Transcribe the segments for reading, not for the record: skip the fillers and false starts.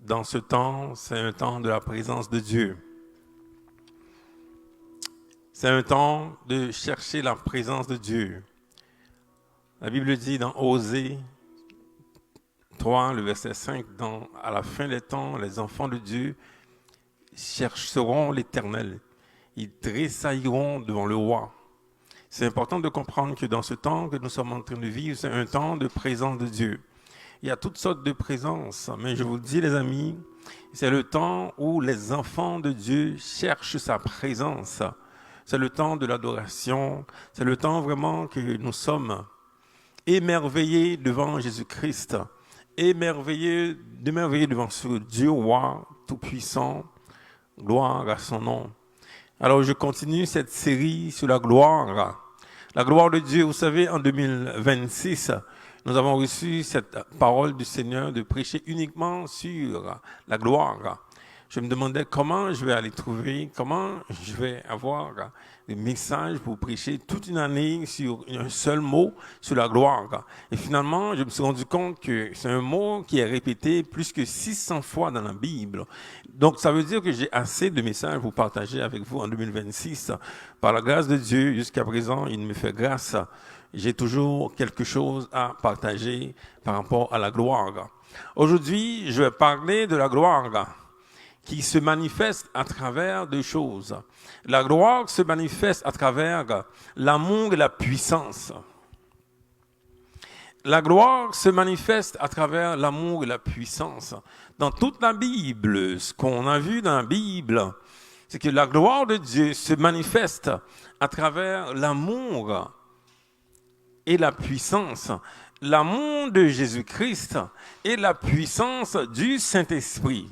dans ce temps, c'est un temps de la présence de Dieu. C'est un temps de chercher la présence de Dieu. La Bible dit dans Osée 3, le verset 5, à la fin des temps, les enfants de Dieu chercheront l'Éternel. Ils tressailliront devant le roi. C'est important de comprendre que dans ce temps que nous sommes en train de vivre, c'est un temps de présence de Dieu. Il y a toutes sortes de présences, mais je vous le dis les amis, c'est le temps où les enfants de Dieu cherchent sa présence. C'est le temps de l'adoration, c'est le temps vraiment que nous sommes émerveillés devant Jésus-Christ, émerveillés devant ce Dieu roi tout-puissant, gloire à son nom. Alors je continue cette série sur la gloire. La gloire de Dieu, vous savez, en 2026, nous avons reçu cette parole du Seigneur de prêcher uniquement sur la gloire. Je me demandais comment je vais aller trouver, comment je vais avoir des messages pour prêcher toute une année sur un seul mot, sur la gloire. Et finalement, je me suis rendu compte que c'est un mot qui est répété plus que 600 fois dans la Bible. Donc, ça veut dire que j'ai assez de messages pour partager avec vous en 2026. Par la grâce de Dieu, jusqu'à présent, il me fait grâce. J'ai toujours quelque chose à partager par rapport à la gloire. Aujourd'hui, je vais parler de la gloire qui se manifeste à travers deux choses. La gloire se manifeste à travers l'amour et la puissance. La gloire se manifeste à travers l'amour et la puissance. Dans toute la Bible, ce qu'on a vu dans la Bible, c'est que la gloire de Dieu se manifeste à travers l'amour et la puissance. L'amour de Jésus-Christ et la puissance du Saint-Esprit.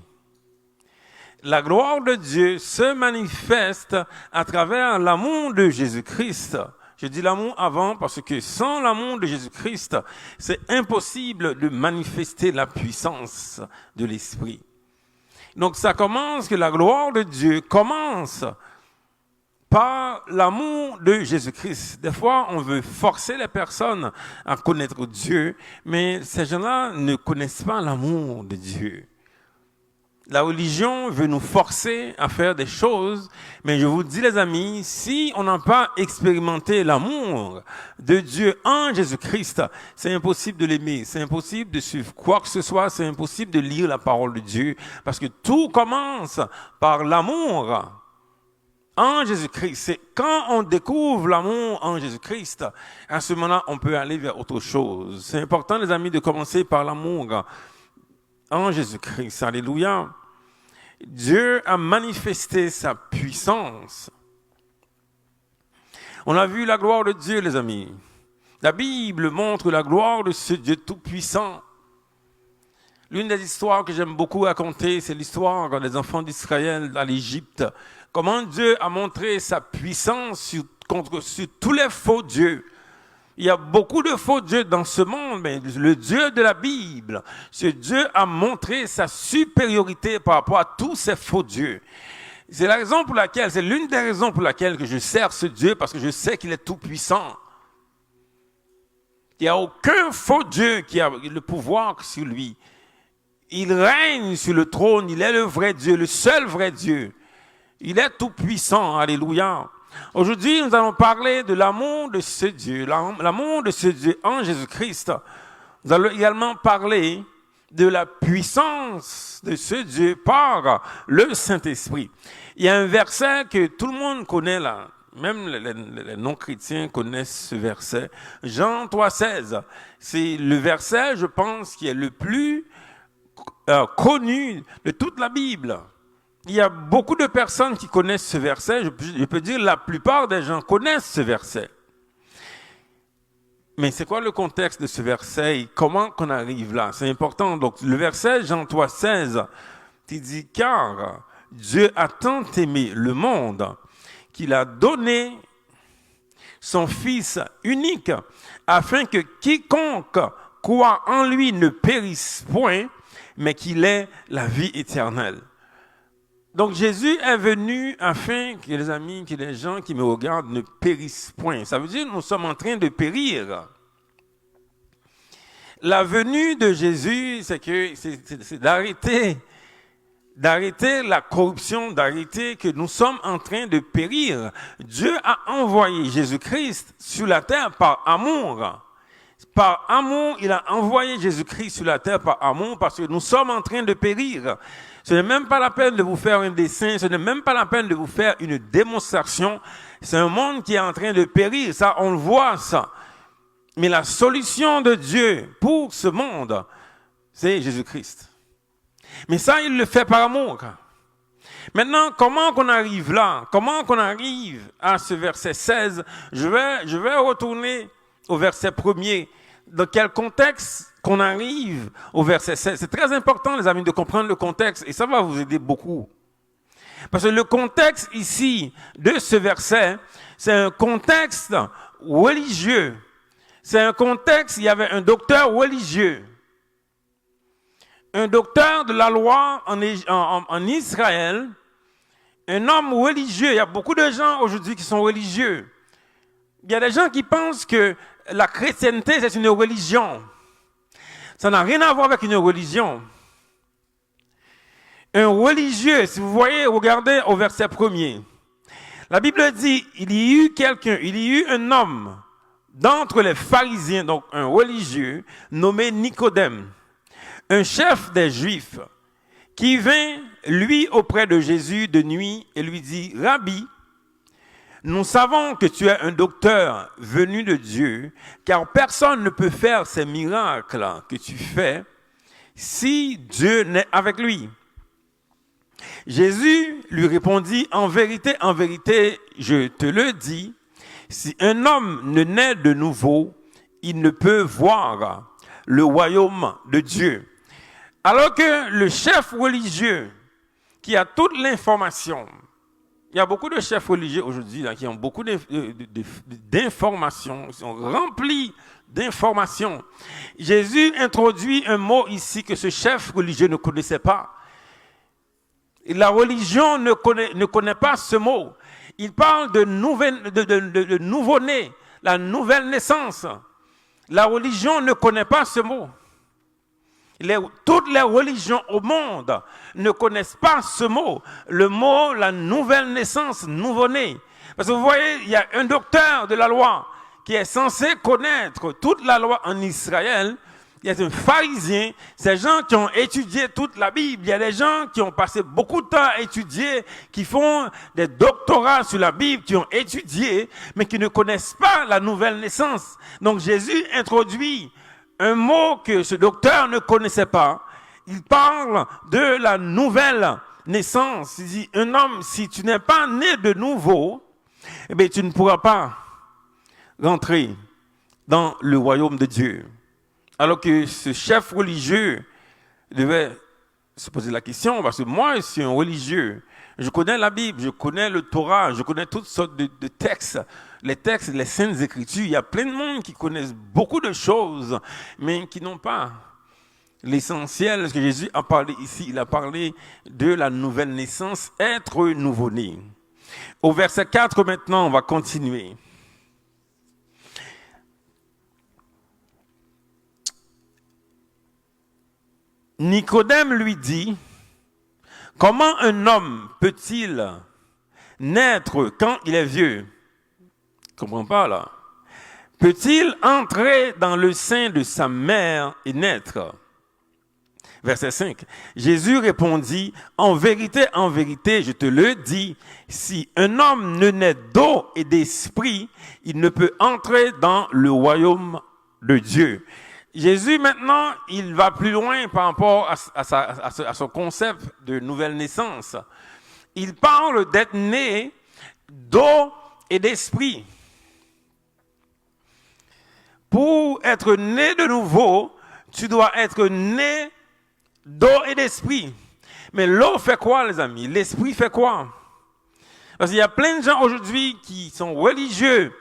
La gloire de Dieu se manifeste à travers l'amour de Jésus-Christ. Je dis l'amour avant parce que sans l'amour de Jésus-Christ, c'est impossible de manifester la puissance de l'Esprit. Donc ça commence que la gloire de Dieu commence par l'amour de Jésus-Christ. Des fois, on veut forcer les personnes à connaître Dieu, mais ces gens-là ne connaissent pas l'amour de Dieu. La religion veut nous forcer à faire des choses, mais je vous dis les amis, si on n'a pas expérimenté l'amour de Dieu en Jésus-Christ, c'est impossible de l'aimer, c'est impossible de suivre quoi que ce soit, c'est impossible de lire la parole de Dieu, parce que tout commence par l'amour en Jésus-Christ. C'est quand on découvre l'amour en Jésus-Christ, à ce moment-là, on peut aller vers autre chose. C'est important les amis de commencer par l'amour en Jésus-Christ. Alléluia. Dieu a manifesté sa puissance. On a vu la gloire de Dieu, les amis. La Bible montre la gloire de ce Dieu tout-puissant. L'une des histoires que j'aime beaucoup raconter, c'est l'histoire des enfants d'Israël à l'Égypte. Comment Dieu a montré sa puissance sur tous les faux dieux. Il y a beaucoup de faux dieux dans ce monde, mais le Dieu de la Bible, ce Dieu a montré sa supériorité par rapport à tous ces faux dieux. C'est l'une des raisons pour laquelle que je sers ce Dieu, parce que je sais qu'il est tout puissant. Il n'y a aucun faux Dieu qui a le pouvoir sur lui. Il règne sur le trône, il est le vrai Dieu, le seul vrai Dieu. Il est tout puissant, alléluia. Aujourd'hui, nous allons parler de l'amour de ce Dieu, l'amour de ce Dieu en Jésus-Christ. Nous allons également parler de la puissance de ce Dieu par le Saint-Esprit. Il y a un verset que tout le monde connaît là, même les non-chrétiens connaissent ce verset. Jean 3,16. C'est le verset, je pense, qui est le plus connu de toute la Bible. Il y a beaucoup de personnes qui connaissent ce verset. Je peux dire la plupart des gens connaissent ce verset. Mais c'est quoi le contexte de ce verset et comment qu'on arrive là? C'est important. Donc, le verset Jean 3,16, qui dit « Car Dieu a tant aimé le monde qu'il a donné son Fils unique afin que quiconque croit en lui ne périsse point, mais qu'il ait la vie éternelle. » Donc Jésus est venu afin que les amis, que les gens qui me regardent ne périssent point. Ça veut dire que nous sommes en train de périr. La venue de Jésus, c'est d'arrêter d'arrêter la corruption, d'arrêter que nous sommes en train de périr. Dieu a envoyé Jésus-Christ sur la terre par amour. Par amour, il a envoyé Jésus-Christ sur la terre par amour parce que nous sommes en train de périr. Ce n'est même pas la peine de vous faire un dessin, ce n'est même pas la peine de vous faire une démonstration. C'est un monde qui est en train de périr, ça, on le voit, ça. Mais la solution de Dieu pour ce monde, c'est Jésus-Christ. Mais ça, il le fait par amour. Maintenant, comment qu'on arrive là? Comment qu'on arrive à ce verset 16? Je vais retourner au verset 1er. Dans quel contexte qu'on arrive au verset 16? C'est très important, les amis, de comprendre le contexte et ça va vous aider beaucoup. Parce que le contexte ici de ce verset, c'est un contexte religieux. C'est un contexte, il y avait un docteur religieux. Un docteur de la loi en Israël, un homme religieux. Il y a beaucoup de gens aujourd'hui qui sont religieux. Il y a des gens qui pensent que la chrétienté, c'est une religion. Ça n'a rien à voir avec une religion. Un religieux, si vous voyez, regardez au verset 1er. La Bible dit, il y eut un homme d'entre les pharisiens, donc un religieux, nommé Nicodème, un chef des Juifs, qui vint, lui, auprès de Jésus de nuit et lui dit, « Rabbi, nous savons que tu es un docteur venu de Dieu, car personne ne peut faire ces miracles que tu fais si Dieu n'est avec lui. » Jésus lui répondit, en vérité, je te le dis, si un homme ne naît de nouveau, il ne peut voir le royaume de Dieu. » Alors que le chef religieux qui a toute l'information, il y a beaucoup de chefs religieux aujourd'hui là, qui ont beaucoup d'informations, qui sont remplis d'informations. Jésus introduit un mot ici que ce chef religieux ne connaissait pas. Et la religion ne connaît pas ce mot. Il parle de nouveau-né, la nouvelle naissance. La religion ne connaît pas ce mot. Toutes les religions au monde ne connaissent pas ce mot. Le mot, la nouvelle naissance, nouveau-né. Parce que vous voyez, il y a un docteur de la loi qui est censé connaître toute la loi en Israël. Il y a un pharisien, ces gens qui ont étudié toute la Bible. Il y a des gens qui ont passé beaucoup de temps à étudier, qui font des doctorats sur la Bible, qui ont étudié, mais qui ne connaissent pas la nouvelle naissance. Donc Jésus introduit un mot que ce docteur ne connaissait pas. Il parle de la nouvelle naissance. Il dit, un homme, si tu n'es pas né de nouveau, eh bien, tu ne pourras pas rentrer dans le royaume de Dieu. Alors que ce chef religieux devait se poser la question, parce que moi, je suis un religieux. Je connais la Bible, je connais le Torah, je connais toutes sortes de textes, les saintes écritures. Il y a plein de monde qui connaissent beaucoup de choses, mais qui n'ont pas l'essentiel. Ce que Jésus a parlé ici, il a parlé de la nouvelle naissance, être nouveau-né. Au verset 4 maintenant, on va continuer. Nicodème lui dit, « Comment un homme peut-il naître quand il est vieux? » Je ne comprends pas là. « Peut-il entrer dans le sein de sa mère et naître? » Verset 5. Jésus répondit, « En vérité, je te le dis, si un homme ne naît d'eau et d'esprit, il ne peut entrer dans le royaume de Dieu. » Jésus, maintenant, il va plus loin par rapport à son concept de nouvelle naissance. Il parle d'être né d'eau et d'esprit. Pour être né de nouveau, tu dois être né d'eau et d'esprit. Mais l'eau fait quoi, les amis? L'esprit fait quoi? Parce qu'il y a plein de gens aujourd'hui qui sont religieux,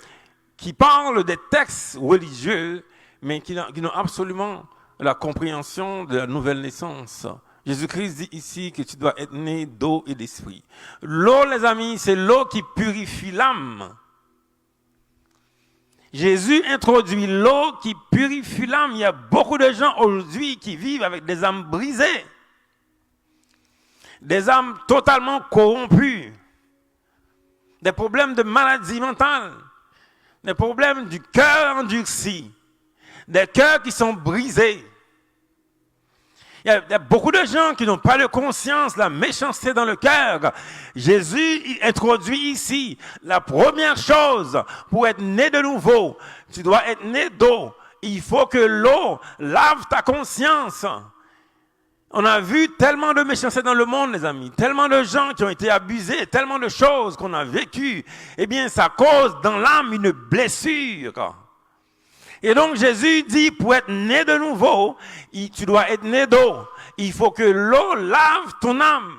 qui parlent des textes religieux, mais qui n'ont absolument la compréhension de la nouvelle naissance. Jésus-Christ dit ici que tu dois être né d'eau et d'esprit. L'eau, les amis, c'est l'eau qui purifie l'âme. Jésus introduit l'eau qui purifie l'âme. Il y a beaucoup de gens aujourd'hui qui vivent avec des âmes brisées. des âmes totalement corrompues, des problèmes de maladie mentale, des problèmes du cœur endurci, des cœurs qui sont brisés. Il y a beaucoup de gens qui n'ont pas de conscience, la méchanceté dans le cœur. Jésus introduit ici la première chose pour être né de nouveau. Tu dois être né d'eau. Il faut que l'eau lave ta conscience. On a vu tellement de méchanceté dans le monde, les amis. Tellement de gens qui ont été abusés, tellement de choses qu'on a vécues. Eh bien, ça cause dans l'âme une blessure. Et donc Jésus dit, pour être né de nouveau, tu dois être né d'eau. Il faut que l'eau lave ton âme.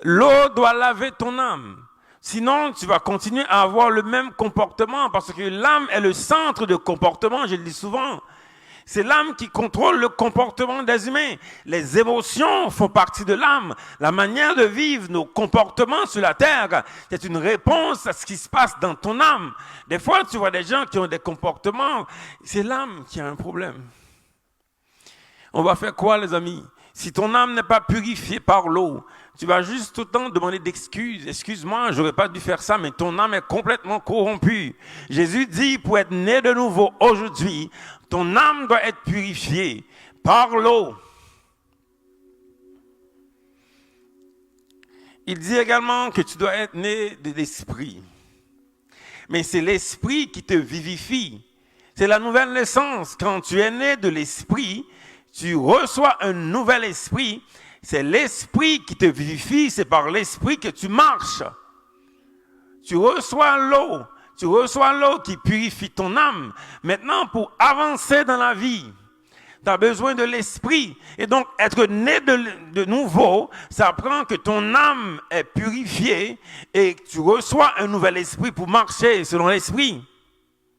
L'eau doit laver ton âme. Sinon, tu vas continuer à avoir le même comportement parce que l'âme est le centre de comportement, je le dis souvent. C'est l'âme qui contrôle le comportement des humains. Les émotions font partie de l'âme. La manière de vivre nos comportements sur la terre, c'est une réponse à ce qui se passe dans ton âme. Des fois, tu vois des gens qui ont des comportements, c'est l'âme qui a un problème. On va faire quoi, les amis? Si ton âme n'est pas purifiée par l'eau, tu vas juste tout le temps demander d'excuses. Excuse-moi, j'aurais pas dû faire ça, mais ton âme est complètement corrompue. Jésus dit, pour être né de nouveau aujourd'hui, ton âme doit être purifiée par l'eau. Il dit également que tu dois être né de l'esprit. Mais c'est l'esprit qui te vivifie. C'est la nouvelle naissance. Quand tu es né de l'esprit, tu reçois un nouvel esprit. C'est l'esprit qui te vivifie, c'est par l'esprit que tu marches. Tu reçois l'eau qui purifie ton âme. Maintenant, pour avancer dans la vie, tu as besoin de l'esprit. Et donc, être né de nouveau, ça prend que ton âme est purifiée et que tu reçois un nouvel esprit pour marcher selon l'esprit.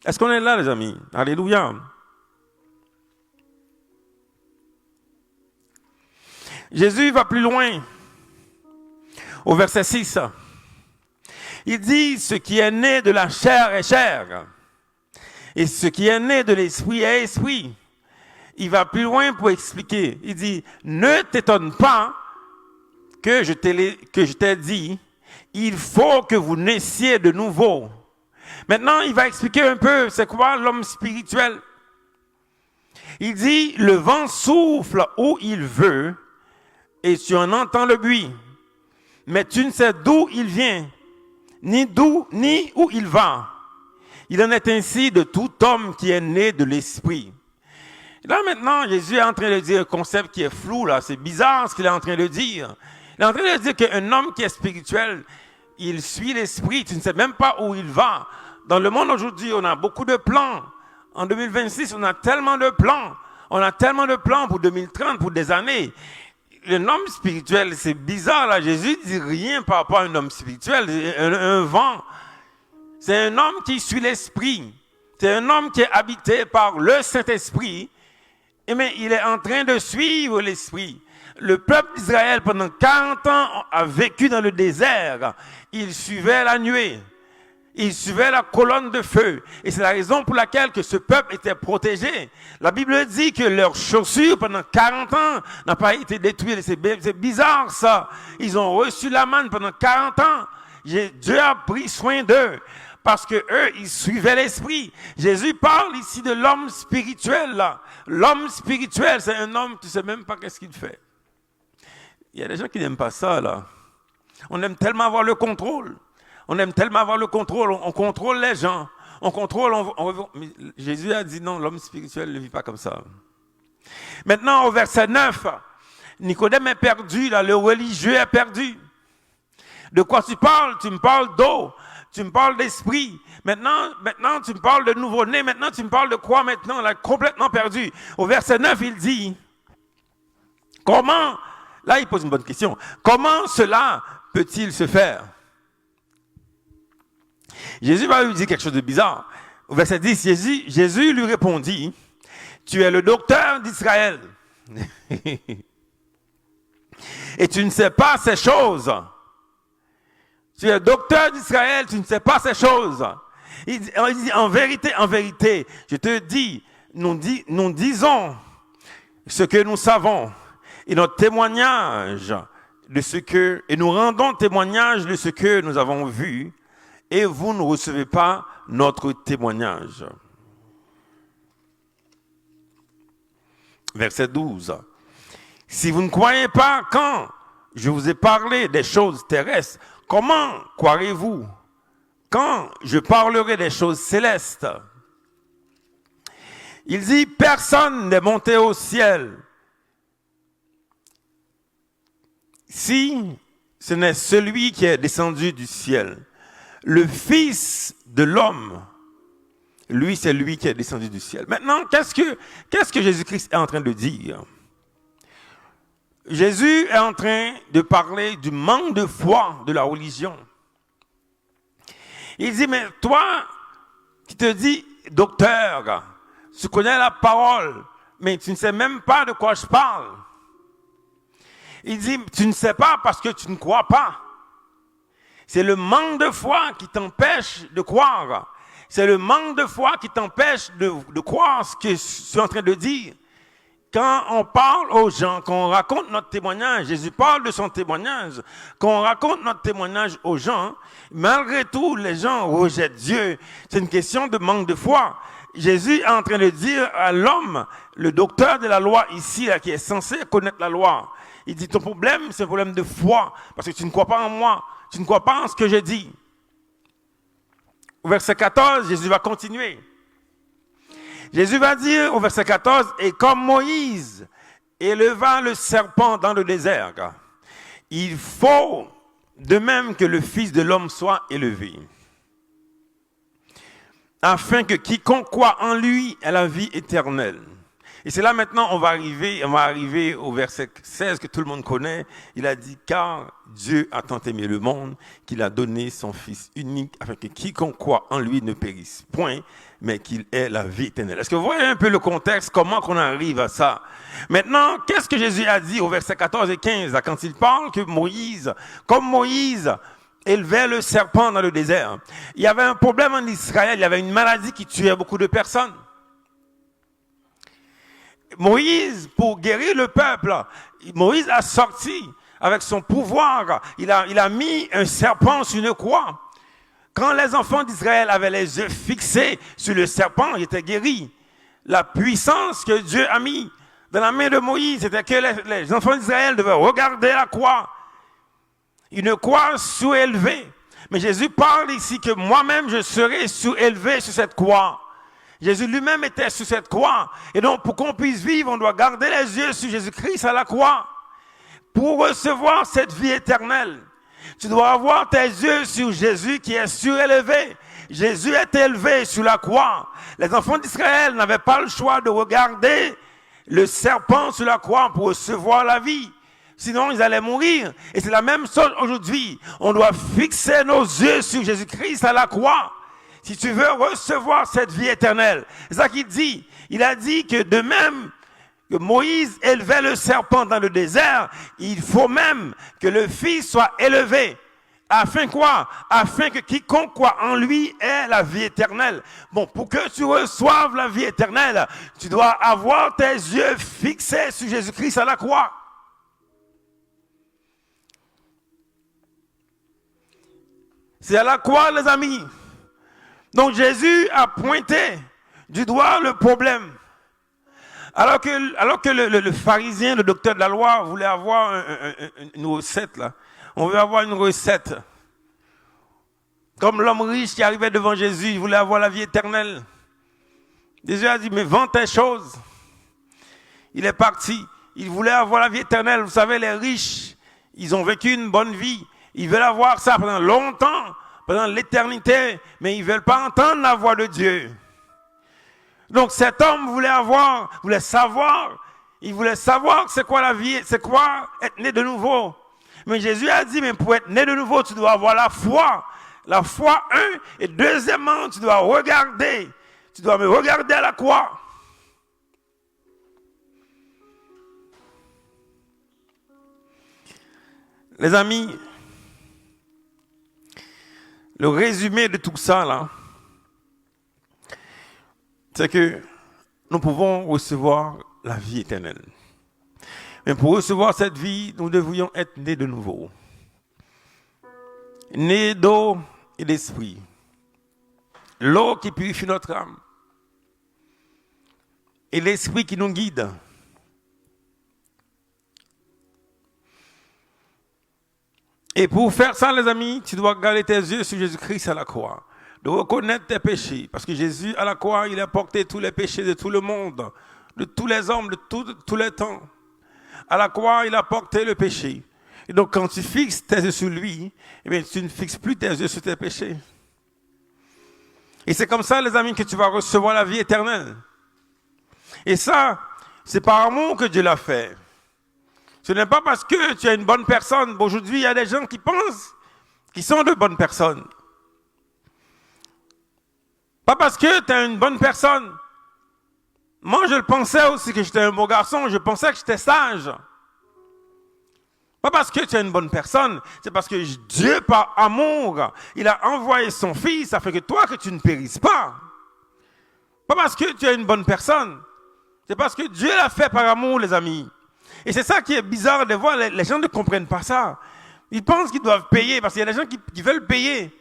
Est-ce qu'on est là, les amis? Alléluia. Jésus va plus loin. Au verset 6, il dit, ce qui est né de la chair est chair, et ce qui est né de l'esprit est esprit. Il va plus loin pour expliquer. Il dit, ne t'étonne pas que je t'ai dit, il faut que vous naissiez de nouveau. Maintenant, il va expliquer un peu, c'est quoi l'homme spirituel. Il dit, le vent souffle où il veut, et tu en entends le bruit, mais tu ne sais d'où il vient, ni où il va. Il en est ainsi de tout homme qui est né de l'esprit. Là maintenant, Jésus est en train de dire un concept qui est flou, là. C'est bizarre ce qu'il est en train de dire. Il est en train de dire qu'un homme qui est spirituel, il suit l'esprit, tu ne sais même pas où il va. Dans le monde aujourd'hui, on a beaucoup de plans. En 2026, on a tellement de plans. On a tellement de plans pour 2030, pour des années. Un homme spirituel, c'est bizarre là. Jésus ne dit rien par rapport à un homme spirituel. C'est un vent. C'est un homme qui suit l'esprit. C'est un homme qui est habité par le Saint-Esprit. Mais il est en train de suivre l'esprit. Le peuple d'Israël, pendant 40 ans, a vécu dans le désert. Il suivait la nuée. Ils suivaient la colonne de feu. Et c'est la raison pour laquelle que ce peuple était protégé. La Bible dit que leurs chaussures, pendant 40 ans, n'ont pas été détruites. C'est bizarre, ça. Ils ont reçu la manne pendant 40 ans. Dieu a pris soin d'eux. Parce que eux, ils suivaient l'esprit. Jésus parle ici de l'homme spirituel, là. L'homme spirituel, c'est un homme, tu ne sais même pas qu'est-ce qu'il fait. Il y a des gens qui n'aiment pas ça, là. On aime tellement avoir le contrôle. On aime tellement avoir le contrôle, on contrôle les gens. On contrôle, mais Jésus a dit non, l'homme spirituel ne vit pas comme ça. Maintenant, au verset 9, Nicodème est perdu, là, le religieux est perdu. De quoi tu parles? Tu me parles d'eau, tu me parles d'esprit. Maintenant, tu me parles de nouveau-né. Maintenant, tu me parles de quoi maintenant? Là, complètement perdu. Au verset 9, il dit, comment, là, il pose une bonne question. Comment cela peut-il se faire? Jésus va lui dire quelque chose de bizarre. Au verset 10, Jésus lui répondit, tu es le docteur d'Israël. Et tu ne sais pas ces choses. Tu es le docteur d'Israël, tu ne sais pas ces choses. Il dit, en vérité, je te dis, nous disons, ce que nous savons et notre témoignage de ce que, et nous rendons témoignage de ce que nous avons vu, et vous ne recevez pas notre témoignage. Verset 12. Si vous ne croyez pas quand je vous ai parlé des choses terrestres, comment croirez-vous quand je parlerai des choses célestes? Il dit, personne n'est monté au ciel si ce n'est celui qui est descendu du ciel. Le Fils de l'homme, lui, c'est lui qui est descendu du ciel. Maintenant, qu'est-ce que Jésus-Christ est en train de dire? Jésus est en train de parler du manque de foi de la religion. Il dit, mais toi qui te dis docteur, tu connais la parole, mais tu ne sais même pas de quoi je parle. Il dit, tu ne sais pas parce que tu ne crois pas. C'est le manque de foi qui t'empêche de croire. C'est le manque de foi qui t'empêche de croire ce que je suis en train de dire. Quand on parle aux gens, quand on raconte notre témoignage, Jésus parle de son témoignage, quand on raconte notre témoignage aux gens, malgré tout, les gens rejettent Dieu. C'est une question de manque de foi. Jésus est en train de dire à l'homme, le docteur de la loi ici, là, qui est censé connaître la loi, il dit, ton problème, c'est un problème de foi, parce que tu ne crois pas en moi, tu ne crois pas en ce que je dis. Au verset 14, Jésus va continuer. Jésus va dire au verset 14, et comme Moïse éleva le serpent dans le désert, il faut de même que le Fils de l'homme soit élevé, afin que quiconque croit en lui ait la vie éternelle. Et c'est là maintenant, on va arriver au verset 16 que tout le monde connaît. Il a dit, car Dieu a tant aimé le monde qu'il a donné son Fils unique afin que quiconque croit en lui ne périsse point, mais qu'il ait la vie éternelle. Est-ce que vous voyez un peu le contexte, comment qu'on arrive à ça? Maintenant, qu'est-ce que Jésus a dit au verset 14 et 15, là, quand il parle que Moïse, comme Moïse élevait le serpent dans le désert, il y avait un problème en Israël, il y avait une maladie qui tuait beaucoup de personnes. Moïse, pour guérir le peuple, Moïse a sorti avec son pouvoir, il a mis un serpent sur une croix. Quand les enfants d'Israël avaient les yeux fixés sur le serpent, ils étaient guéris. La puissance que Dieu a mis dans la main de Moïse, c'était que les enfants d'Israël devaient regarder la croix. Une croix surélevée. Mais Jésus parle ici que moi-même je serai surélevé sur cette croix. Jésus lui-même était sur cette croix. Et donc, pour qu'on puisse vivre, on doit garder les yeux sur Jésus-Christ à la croix. Pour recevoir cette vie éternelle, tu dois avoir tes yeux sur Jésus qui est surélevé. Jésus est élevé sur la croix. Les enfants d'Israël n'avaient pas le choix de regarder le serpent sur la croix pour recevoir la vie. Sinon, ils allaient mourir. Et c'est la même chose aujourd'hui. On doit fixer nos yeux sur Jésus-Christ à la croix. Si tu veux recevoir cette vie éternelle. C'est ça qu'il dit. Il a dit que de même que Moïse élevait le serpent dans le désert, il faut même que le Fils soit élevé. Afin quoi? Afin que quiconque croit en lui ait la vie éternelle. Bon, pour que tu reçoives la vie éternelle, tu dois avoir tes yeux fixés sur Jésus-Christ à la croix. C'est à la croix, les amis. Donc Jésus a pointé du doigt le problème. Alors que le pharisien, le docteur de la loi, voulait avoir une recette, là. On veut avoir une recette. Comme l'homme riche qui arrivait devant Jésus, il voulait avoir la vie éternelle. Jésus a dit, mais vends tes choses. Il est parti. Il voulait avoir la vie éternelle. Vous savez, les riches, ils ont vécu une bonne vie. Ils veulent avoir ça pendant longtemps, pendant l'éternité, mais ils ne veulent pas entendre la voix de Dieu. Donc cet homme voulait savoir c'est quoi la vie, c'est quoi être né de nouveau. Mais Jésus a dit, mais pour être né de nouveau, tu dois avoir la foi. La foi, et deuxièmement, tu dois me regarder à la croix. Les amis, le résumé de tout ça, là, c'est que nous pouvons recevoir la vie éternelle. Mais pour recevoir cette vie, nous devrions être nés de nouveau. Nés d'eau et d'esprit. L'eau qui purifie notre âme. Et l'esprit qui nous guide. Et pour faire ça, les amis, tu dois garder tes yeux sur Jésus-Christ à la croix. De reconnaître tes péchés. Parce que Jésus, à la croix, il a porté tous les péchés de tout le monde, de tous les hommes, de tous les temps. À la croix, il a porté le péché. Et donc, quand tu fixes tes yeux sur lui, eh bien, tu ne fixes plus tes yeux sur tes péchés. Et c'est comme ça, les amis, que tu vas recevoir la vie éternelle. Et ça, c'est par amour que Dieu l'a fait. Ce n'est pas parce que tu es une bonne personne. Aujourd'hui, il y a des gens qui pensent qu'ils sont de bonnes personnes. Pas parce que tu es une bonne personne. Moi, je le pensais aussi que j'étais un beau garçon. Je pensais que j'étais sage. Pas parce que tu es une bonne personne. C'est parce que Dieu, par amour, il a envoyé son Fils afin que toi, que tu ne périsses pas. Pas parce que tu es une bonne personne. C'est parce que Dieu l'a fait par amour, les amis. Et c'est ça qui est bizarre de voir. Les gens ne comprennent pas ça. Ils pensent qu'ils doivent payer parce qu'il y a des gens qui veulent payer.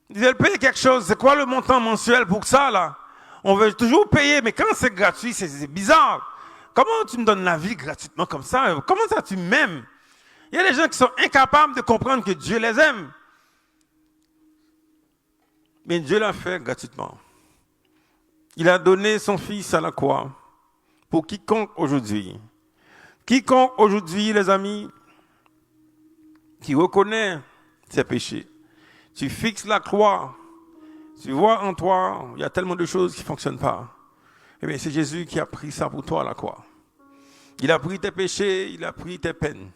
Ils veulent payer quelque chose. C'est quoi le montant mensuel pour ça, là? On veut toujours payer, mais quand c'est gratuit, c'est bizarre. Comment tu me donnes la vie gratuitement comme ça? Comment ça tu m'aimes? Il y a des gens qui sont incapables de comprendre que Dieu les aime. Mais Dieu l'a fait gratuitement. Il a donné son Fils à la croix pour quiconque aujourd'hui. Quiconque aujourd'hui, les amis, qui reconnaît ses péchés. Tu fixes la croix. Tu vois en toi, il y a tellement de choses qui ne fonctionnent pas. Eh bien, c'est Jésus qui a pris ça pour toi à la croix. Il a pris tes péchés, il a pris tes peines.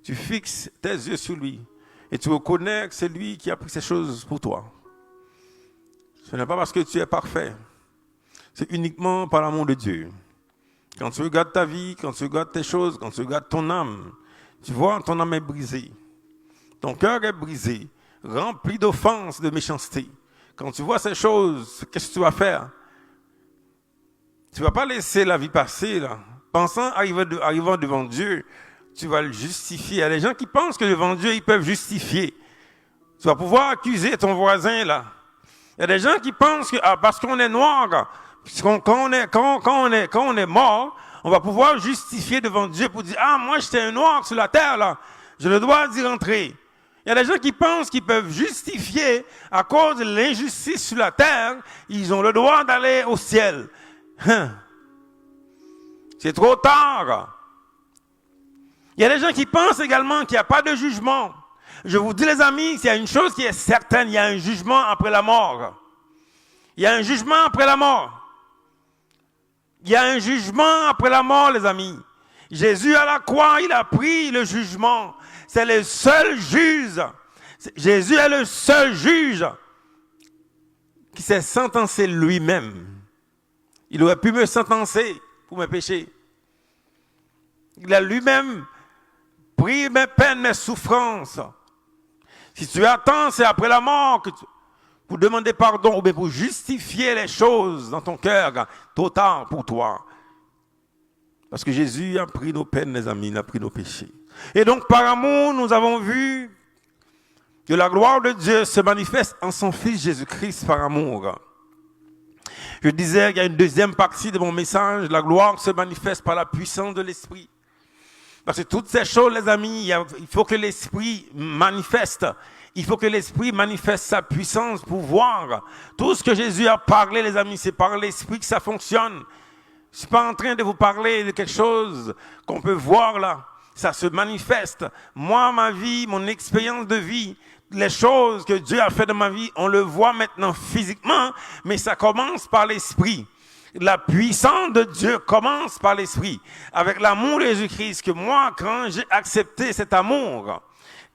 Tu fixes tes yeux sur lui et tu reconnais que c'est lui qui a pris ces choses pour toi. Ce n'est pas parce que tu es parfait. C'est uniquement par l'amour de Dieu. Quand tu regardes ta vie, quand tu regardes tes choses, quand tu regardes ton âme, tu vois, ton âme est brisée. Ton cœur est brisé, rempli d'offenses, de méchanceté. Quand tu vois ces choses, qu'est-ce que tu vas faire? Tu ne vas pas laisser la vie passer, là. Pensant arrivant devant Dieu, tu vas le justifier. Il y a des gens qui pensent que devant Dieu, ils peuvent justifier. Tu vas pouvoir accuser ton voisin, là. Il y a des gens qui pensent que parce qu'on est noir, quand on est mort, on va pouvoir justifier devant Dieu pour dire, ah, moi, j'étais un noir sur la terre, là. Je le dois d'y rentrer. Il y a des gens qui pensent qu'ils peuvent justifier à cause de l'injustice sur la terre, ils ont le droit d'aller au ciel. C'est trop tard. Il y a des gens qui pensent également qu'il n'y a pas de jugement. Je vous dis, les amis, il y a une chose qui est certaine, il y a un jugement après la mort. Il y a un jugement après la mort. Il y a un jugement après la mort, les amis. Jésus à la croix, il a pris le jugement. C'est le seul juge. Jésus est le seul juge qui s'est sentencé lui-même. Il aurait pu me sentencer pour mes péchés. Il a lui-même pris mes peines, mes souffrances. Si tu attends, c'est après la mort pour demander pardon ou bien pour justifier les choses dans ton cœur, trop tard pour toi. Parce que Jésus a pris nos peines, les amis, il a pris nos péchés. Et donc, par amour, nous avons vu que la gloire de Dieu se manifeste en son Fils Jésus-Christ par amour. Je disais qu'il y a une deuxième partie de mon message, la gloire se manifeste par la puissance de l'Esprit. Parce que toutes ces choses, les amis, il faut que l'Esprit manifeste. Il faut que l'Esprit manifeste sa puissance pour voir. Tout ce que Jésus a parlé, les amis, c'est par l'Esprit que ça fonctionne. Je ne suis pas en train de vous parler de quelque chose qu'on peut voir là. Ça se manifeste. Moi, ma vie, mon expérience de vie, les choses que Dieu a fait dans ma vie, on le voit maintenant physiquement, mais ça commence par l'Esprit. La puissance de Dieu commence par l'Esprit. Avec l'amour de Jésus-Christ, que moi, quand j'ai accepté cet amour,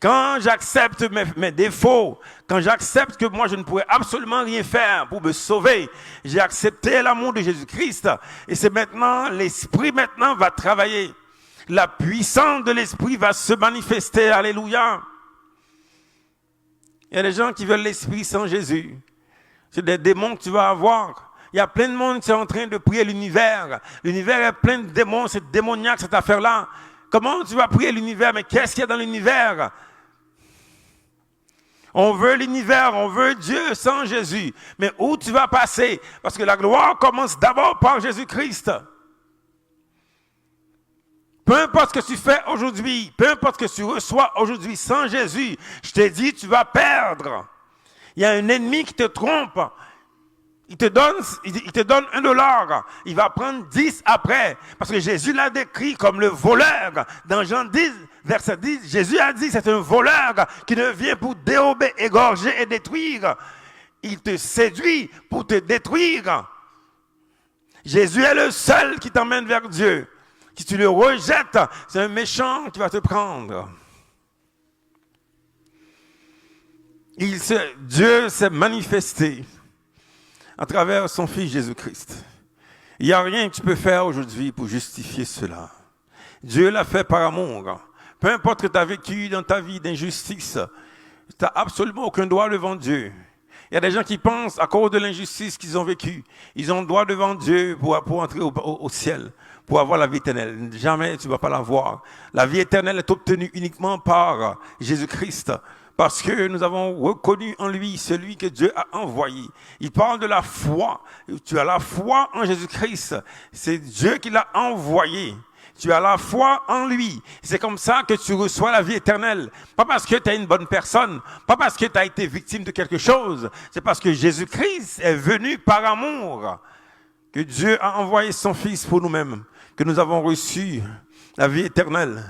quand j'accepte mes défauts, quand j'accepte que moi je ne pourrais absolument rien faire pour me sauver, j'ai accepté l'amour de Jésus-Christ. Et c'est maintenant, l'Esprit maintenant va travailler. La puissance de l'Esprit va se manifester. Alléluia. Il y a des gens qui veulent l'Esprit sans Jésus. C'est des démons que tu vas avoir. Il y a plein de monde qui est en train de prier l'univers. L'univers est plein de démons, c'est démoniaque cette affaire-là. Comment tu vas prier l'univers? Mais qu'est-ce qu'il y a dans l'univers? On veut l'univers, on veut Dieu sans Jésus. Mais où tu vas passer? Parce que la gloire commence d'abord par Jésus-Christ. Peu importe ce que tu fais aujourd'hui, peu importe ce que tu reçois aujourd'hui sans Jésus, je te dis, tu vas perdre. Il y a un ennemi qui te trompe. Il te donne $1. Il va prendre 10 après. Parce que Jésus l'a décrit comme le voleur. Dans Jean 10, verset 10, Jésus a dit, c'est un voleur qui ne vient pour dérober, égorger et détruire. Il te séduit pour te détruire. Jésus est le seul qui t'emmène vers Dieu. Si tu le rejettes, c'est un méchant qui va te prendre. Dieu s'est manifesté à travers son Fils Jésus-Christ. Il n'y a rien que tu peux faire aujourd'hui pour justifier cela. Dieu l'a fait par amour. Peu importe ce que tu as vécu dans ta vie d'injustice, tu n'as absolument aucun droit devant Dieu. Il y a des gens qui pensent, à cause de l'injustice qu'ils ont vécue, ils ont le droit devant Dieu pour entrer au ciel, pour avoir la vie éternelle. Jamais tu ne vas pas l'avoir. La vie éternelle est obtenue uniquement par Jésus-Christ. Parce que nous avons reconnu en lui celui que Dieu a envoyé. Il parle de la foi. Tu as la foi en Jésus-Christ. C'est Dieu qui l'a envoyé. Tu as la foi en lui. C'est comme ça que tu reçois la vie éternelle. Pas parce que tu es une bonne personne. Pas parce que tu as été victime de quelque chose. C'est parce que Jésus-Christ est venu par amour. Que Dieu a envoyé son Fils pour nous-mêmes. Que nous avons reçu la vie éternelle.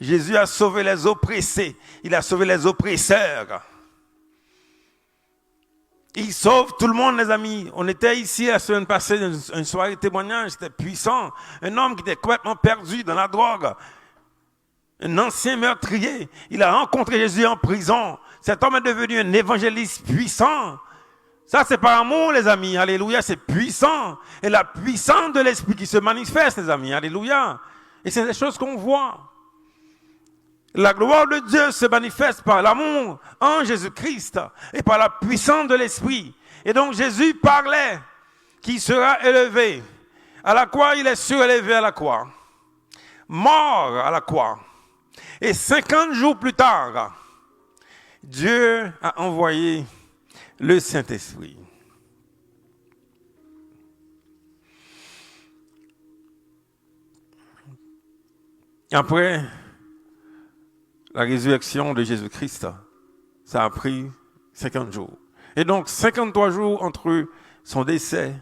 Jésus a sauvé les oppressés. Il a sauvé les oppresseurs. Il sauve tout le monde, les amis. On était ici la semaine passée, une soirée de témoignage, c'était puissant. Un homme qui était complètement perdu dans la drogue. Un ancien meurtrier. Il a rencontré Jésus en prison. Cet homme est devenu un évangéliste puissant. Ça, c'est par amour, les amis. Alléluia, c'est puissant. Et la puissance de l'Esprit qui se manifeste, les amis. Alléluia. Et c'est des choses qu'on voit. La gloire de Dieu se manifeste par l'amour en Jésus-Christ et par la puissance de l'Esprit. Et donc Jésus parlait qu'il sera élevé. À la croix, il est surélevé à la croix. Mort à la croix. Et 50 jours plus tard, Dieu a envoyé le Saint-Esprit. Après la résurrection de Jésus-Christ, ça a pris 50 jours. Et donc, 53 jours entre son décès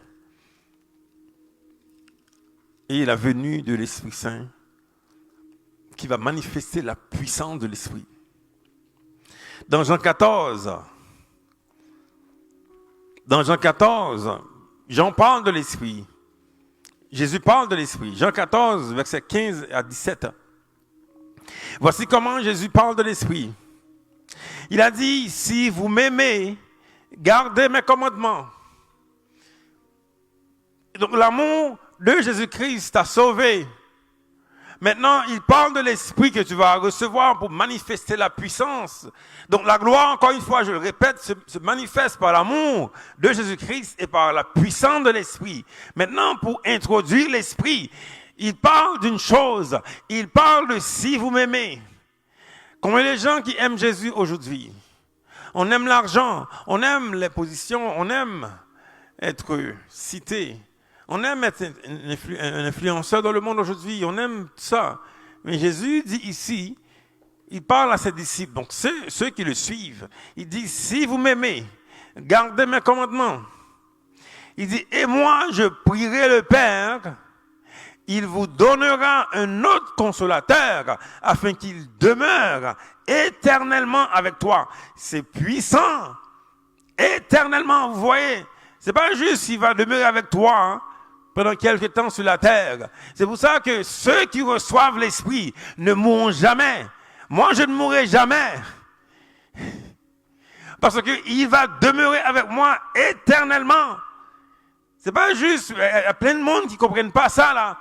et la venue de l'Esprit Saint qui va manifester la puissance de l'Esprit. Dans Jean 14, Jean parle de l'Esprit. Jésus parle de l'Esprit. Jean 14, versets 15 à 17. Voici comment Jésus parle de l'Esprit. Il a dit, si vous m'aimez, gardez mes commandements. Donc l'amour de Jésus-Christ t'a sauvé. Maintenant, il parle de l'Esprit que tu vas recevoir pour manifester la puissance. Donc la gloire, encore une fois, je le répète, se manifeste par l'amour de Jésus-Christ et par la puissance de l'Esprit. Maintenant, pour introduire l'Esprit, il parle d'une chose. Il parle de si vous m'aimez. Combien de gens qui aiment Jésus aujourd'hui? On aime l'argent, on aime les positions, on aime être cité. On aime être un influenceur dans le monde aujourd'hui, on aime ça. Mais Jésus dit ici, il parle à ses disciples, donc ceux qui le suivent. Il dit, si vous m'aimez, gardez mes commandements. Il dit, et moi je prierai le Père, il vous donnera un autre consolateur afin qu'il demeure éternellement avec toi. C'est puissant. Éternellement, vous voyez. C'est pas juste qu'il va demeurer avec toi pendant quelques temps sur la terre. C'est pour ça que ceux qui reçoivent l'Esprit ne mourront jamais. Moi, je ne mourrai jamais. Parce qu'il va demeurer avec moi éternellement. C'est pas juste, il y a plein de monde qui ne comprennent pas ça là.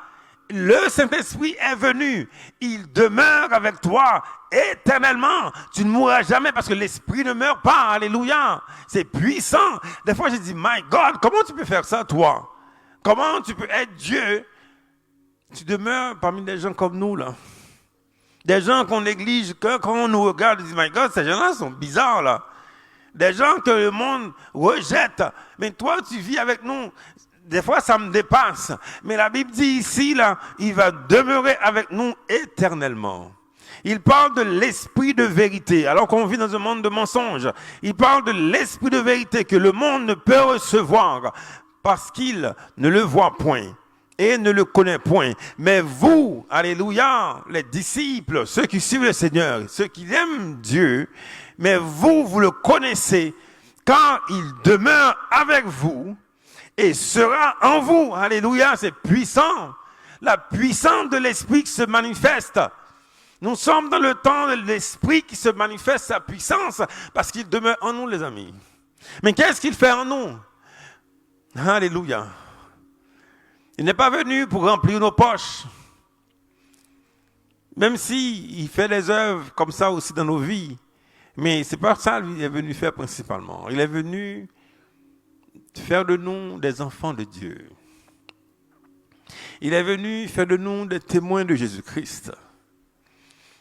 le Saint-Esprit est venu. Il demeure avec toi éternellement. Tu ne mourras jamais parce que l'Esprit ne meurt pas. Alléluia. C'est puissant. Des fois, je dis, my God, comment tu peux faire ça, toi? Comment tu peux être Dieu? Tu demeures parmi des gens comme nous, là. Des gens qu'on néglige, que quand on nous regarde, on dit, my God, ces gens-là sont bizarres, là. Des gens que le monde rejette. Mais toi, tu vis avec nous. Des fois, ça me dépasse. Mais la Bible dit ici, là, il va demeurer avec nous éternellement. Il parle de l'esprit de vérité, alors qu'on vit dans un monde de mensonges. Il parle de l'esprit de vérité que le monde ne peut recevoir parce qu'il ne le voit point et ne le connaît point. Mais vous, alléluia, les disciples, ceux qui suivent le Seigneur, ceux qui aiment Dieu, mais vous le connaissez quand il demeure avec vous et sera en vous. Alléluia, c'est puissant. La puissance de l'Esprit qui se manifeste. Nous sommes dans le temps de l'Esprit qui se manifeste sa puissance parce qu'il demeure en nous, les amis. Mais qu'est-ce qu'il fait en nous? Alléluia. Il n'est pas venu pour remplir nos poches. Même s'il fait des œuvres comme ça aussi dans nos vies. Mais c'est pas ça qu'il est venu faire principalement. Il est venu faire de nous des enfants de Dieu. Il est venu faire de nous des témoins de Jésus-Christ.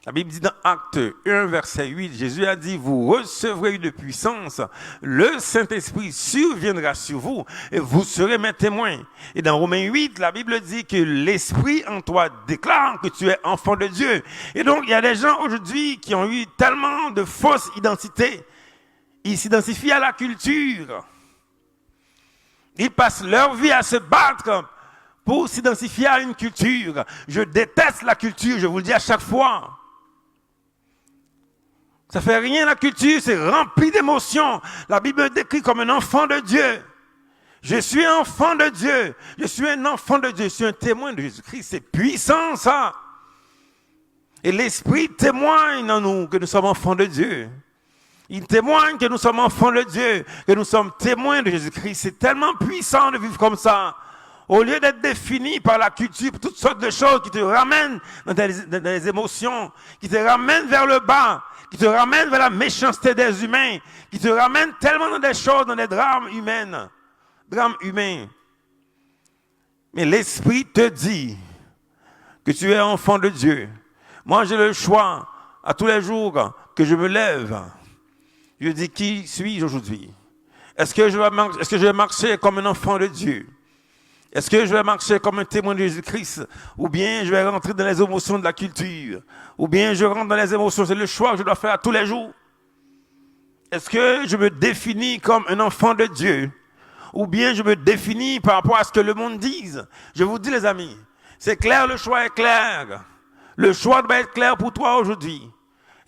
La Bible dit dans Acte 1, verset 8, Jésus a dit, vous recevrez une puissance, le Saint-Esprit surviendra sur vous et vous serez mes témoins. Et dans Romains 8, la Bible dit que l'Esprit en toi déclare que tu es enfant de Dieu. Et donc, il y a des gens aujourd'hui qui ont eu tellement de fausses identités. Ils s'identifient à la culture. Ils passent leur vie à se battre pour s'identifier à une culture. Je déteste la culture, je vous le dis à chaque fois. Ça fait rien la culture, c'est rempli d'émotions. La Bible décrit comme un enfant de Dieu. Je suis un enfant de Dieu. Je suis un enfant de Dieu. Je suis un témoin de Jésus-Christ. C'est puissant ça. Et l'Esprit témoigne en nous que nous sommes enfants de Dieu. Il témoigne que nous sommes enfants de Dieu, que nous sommes témoins de Jésus-Christ. C'est tellement puissant de vivre comme ça. Au lieu d'être défini par la culture, pour toutes sortes de choses qui te ramènent dans des émotions, qui te ramènent vers le bas, qui te ramènent vers la méchanceté des humains, qui te ramènent tellement dans des choses, dans des drames humains. Mais l'Esprit te dit que tu es enfant de Dieu. Moi, j'ai le choix à tous les jours que je me lève. Je dis, qui suis-je aujourd'hui? Est-ce que je vais marcher comme un enfant de Dieu? Est-ce que je vais marcher comme un témoin de Jésus-Christ? Ou bien je vais rentrer dans les émotions de la culture? Ou bien je rentre dans les émotions? C'est le choix que je dois faire tous les jours. Est-ce que je me définis comme un enfant de Dieu? Ou bien je me définis par rapport à ce que le monde dise? Je vous dis les amis, c'est clair, le choix est clair. Le choix doit être clair pour toi aujourd'hui.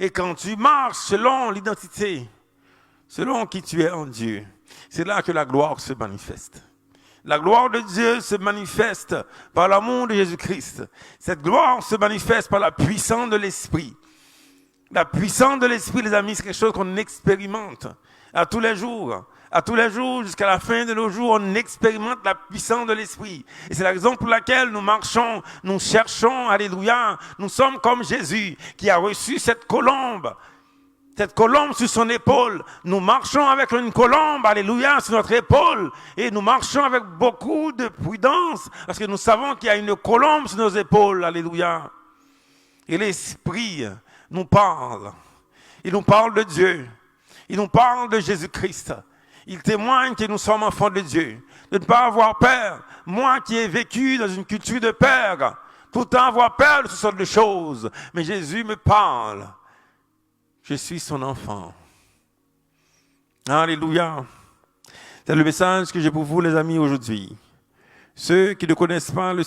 Et quand tu marches selon l'identité, selon qui tu es en Dieu, c'est là que la gloire se manifeste. La gloire de Dieu se manifeste par l'amour de Jésus-Christ. Cette gloire se manifeste par la puissance de l'Esprit. La puissance de l'Esprit, les amis, c'est quelque chose qu'on expérimente à tous les jours. À tous les jours, jusqu'à la fin de nos jours, on expérimente la puissance de l'Esprit. Et c'est la raison pour laquelle nous marchons, nous cherchons, alléluia. Nous sommes comme Jésus qui a reçu cette colombe sur son épaule. Nous marchons avec une colombe, alléluia, sur notre épaule. Et nous marchons avec beaucoup de prudence, parce que nous savons qu'il y a une colombe sur nos épaules, alléluia. Et l'Esprit nous parle. Il nous parle de Dieu. Il nous parle de Jésus-Christ. Il témoigne que nous sommes enfants de Dieu. De ne pas avoir peur. Moi qui ai vécu dans une culture de peur, tout le temps avoir peur de toutes sortes de choses. Mais Jésus me parle. Je suis son enfant. Alléluia. C'est le message que j'ai pour vous, les amis, aujourd'hui. Ceux qui ne connaissent pas le